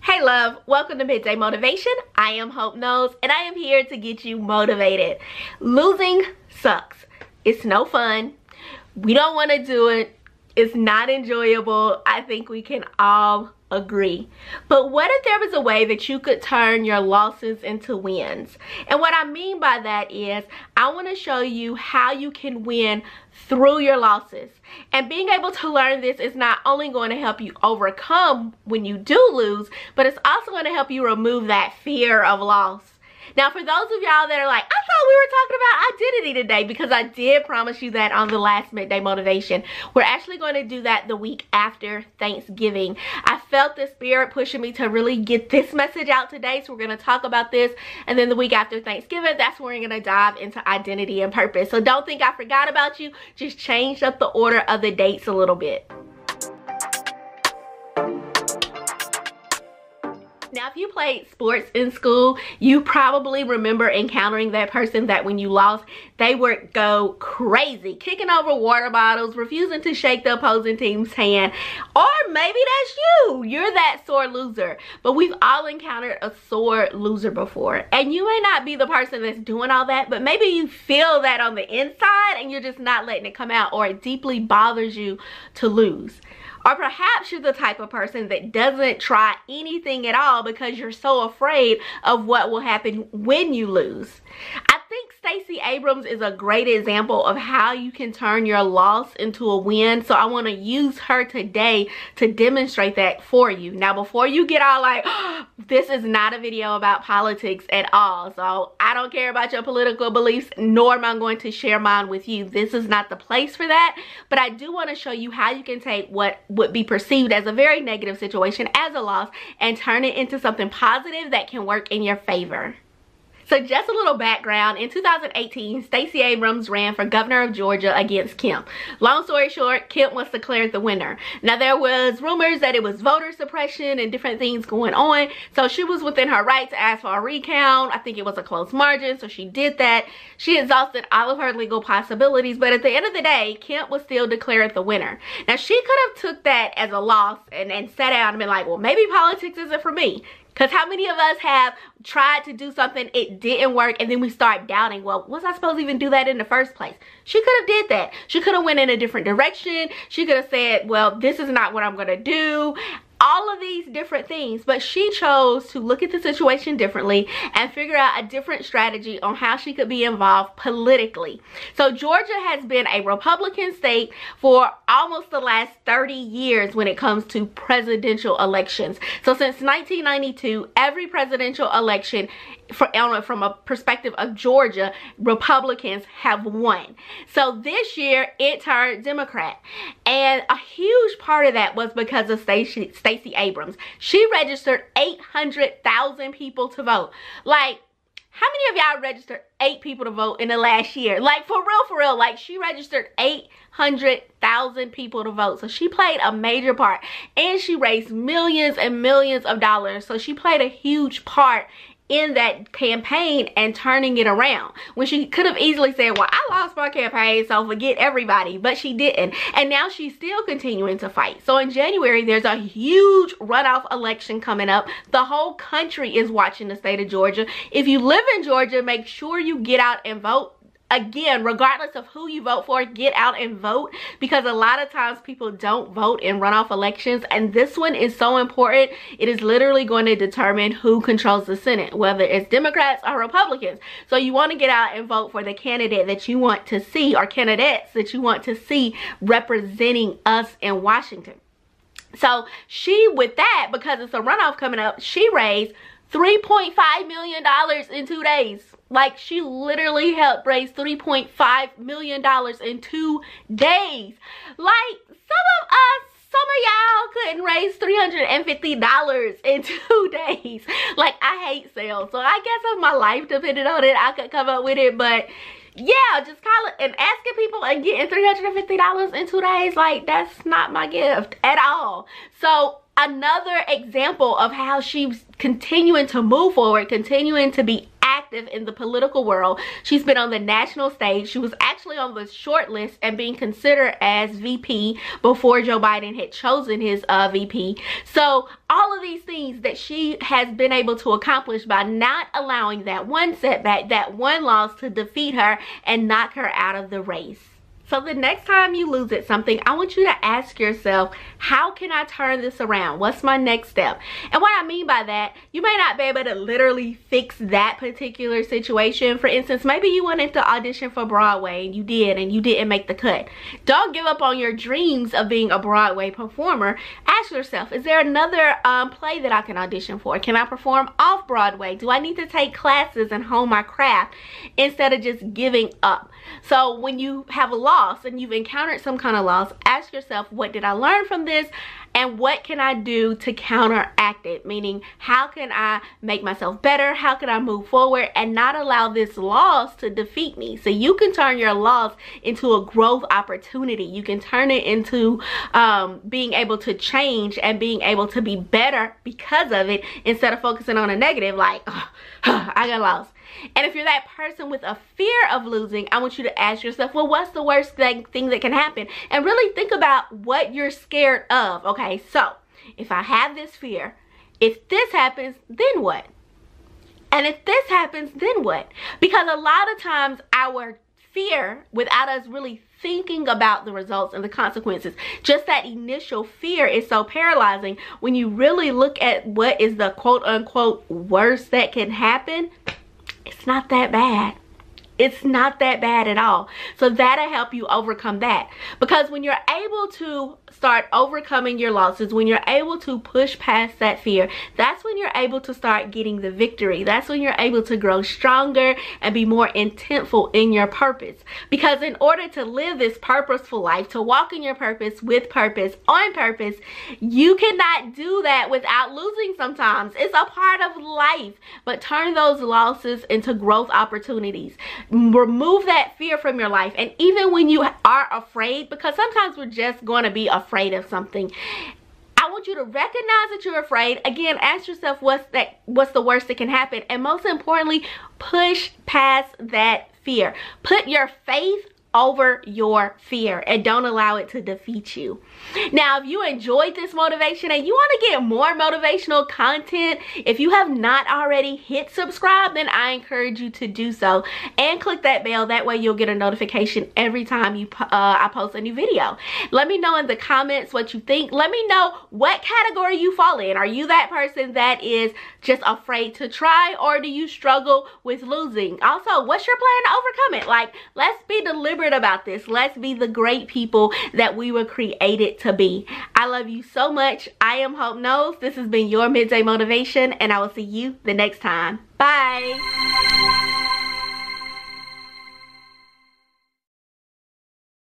Hey love, welcome to Midday Motivation. I am Hope Knows and I am here to get you motivated. Losing sucks. It's no fun. We don't want to do it. It's not enjoyable. I think we can all agree. But what if there was a way that you could turn your losses into wins? And what I mean by that is I want to show you how you can win through your losses. And being able to learn this is not only going to help you overcome when you do lose, but it's also going to help you remove that fear of loss. Now, for those of y'all that are like, I thought we were talking about identity today, because I did promise you that on the last Midday Motivation. We're actually going to do that the week after Thanksgiving. I felt the spirit pushing me to really get this message out today, so we're going to talk about this. And then the week after Thanksgiving, that's where we're going to dive into identity and purpose. So don't think I forgot about you. Just changed up the order of the dates a little bit. Now, if you played sports in school, you probably remember encountering that person that when you lost, they would go crazy, kicking over water bottles, refusing to shake the opposing team's hand. Or maybe that's you. You're that sore loser. But we've all encountered a sore loser before. And you may not be the person that's doing all that, but maybe you feel that on the inside and you're just not letting it come out, or it deeply bothers you to lose. Or perhaps you're the type of person that doesn't try anything at all because you're so afraid of what will happen when you lose. I think Stacy Abrams is a great example of how you can turn your loss into a win. So I want to use her today to demonstrate that for you. Now, before you get all like, oh, this is not a video about politics at all. So I don't care about your political beliefs, nor am I going to share mine with you. This is not the place for that. But I do want to show you how you can take what would be perceived as a very negative situation as a loss and turn it into something positive that can work in your favor. So just a little background, in 2018, Stacey Abrams ran for governor of Georgia against Kemp. Long story short, Kemp was declared the winner. Now, there was rumors that it was voter suppression and different things going on, so she was within her right to ask for a recount. I think it was a close margin, so she did that. She exhausted all of her legal possibilities, but at the end of the day, Kemp was still declared the winner. Now, she could have took that as a loss and sat down and been like, well, maybe politics isn't for me. Because how many of us have tried to do something, it didn't work, and then we start doubting, well, was I supposed to even do that in the first place? She could have did that. She could have went in a different direction. She could have said, well, this is not what I'm going to do. All of these different things, but she chose to look at the situation differently and figure out a different strategy on how she could be involved politically. So Georgia has been a Republican state for almost the last 30 years when it comes to presidential elections. So since 1992, every presidential election from a perspective of Georgia, Republicans have won. So this year it turned Democrat, and a huge part of that was because of Stacey Abrams. She registered 800,000 people to vote. Like, how many of y'all registered 8 people to vote in the last year? Like, for real, like, she registered 800,000 people to vote. So she played a major part, and she raised millions and millions of dollars. So she played a huge part in that campaign and turning it around, when she could have easily said, well, I lost my campaign, so forget everybody, but she didn't. And now she's still continuing to fight. So in January, there's a huge runoff election coming up. The whole country is watching the state of Georgia. If you live in Georgia, make sure you get out and vote. Again, regardless of who you vote for, get out and vote, because a lot of times people don't vote in runoff elections, and this one is so important. It is literally going to determine who controls the Senate, whether it's Democrats or Republicans. So you want to get out and vote for the candidate that you want to see, or candidates that you want to see representing us in Washington. So she, with that, because it's a runoff coming up, she raised $3.5 million in 2 days. Like, she literally helped raise $3.5 million in 2 days. Like, some of y'all couldn't raise $350 in 2 days. Like, I hate sales, so I guess if my life depended on it, I could come up with it. But yeah, just call it, and asking people and getting $350 in 2 days, like, that's not my gift at all. So another example of how she's continuing to move forward, continuing to be active active in the political world. She's been on the national stage. She was actually on the short list and being considered as VP before Joe Biden had chosen his VP. So all of these things that she has been able to accomplish by not allowing that one setback, that one loss to defeat her and knock her out of the race. So the next time you lose at something, I want you to ask yourself, how can I turn this around? What's my next step? And what I mean by that, you may not be able to literally fix that particular situation. For instance, maybe you wanted to audition for Broadway and you did and you didn't make the cut. Don't give up on your dreams of being a Broadway performer. Ask yourself, is there another play that I can audition for? Can I perform off Broadway? Do I need to take classes and hone my craft instead of just giving up? So when you have a loss and you've encountered some kind of loss, ask yourself, what did I learn from this? And what can I do to counteract it? Meaning, how can I make myself better? How can I move forward and not allow this loss to defeat me? So you can turn your loss into a growth opportunity. You can turn it into being able to change and being able to be better because of it, instead of focusing on a negative like, oh, I got lost. And if you're that person with a fear of losing, I want you to ask yourself, well, what's the worst thing that can happen? And really think about what you're scared of. Okay, so if I have this fear, if this happens, then what? And if this happens, then what? Because a lot of times our fear, without us really thinking about the results and the consequences, just that initial fear is so paralyzing. When you really look at what is the quote-unquote worst that can happen, it's not that bad. It's not that bad at all. So that'll help you overcome that. Because when you're able to start overcoming your losses, when you're able to push past that fear, that's when you're able to start getting the victory. That's when you're able to grow stronger and be more intentful in your purpose. Because in order to live this purposeful life, to walk in your purpose, with purpose, on purpose, you cannot do that without losing sometimes. It's a part of life. But turn those losses into growth opportunities. Remove that fear from your life. And even when you are afraid, because sometimes we're just going to be afraid of something, I want you to recognize that you're afraid. Again, ask yourself, what's the worst that can happen? And most importantly, push past that fear. Put your faith over your fear and don't allow it to defeat you. Now, if you enjoyed this motivation and you want to get more motivational content, if you have not already hit subscribe, then I encourage you to do so and click that bell. That way you'll get a notification every time I post a new video. Let me know in the comments what you think. Let me know what category you fall in. Are you that person that is just afraid to try, or do you struggle with losing? Also, what's your plan to overcome it? Like, let's be deliberate about this. Let's be the great people that we were created to be. I love you so much. I am Hope Knows. This has been your midday motivation, and I will see you the next time. Bye.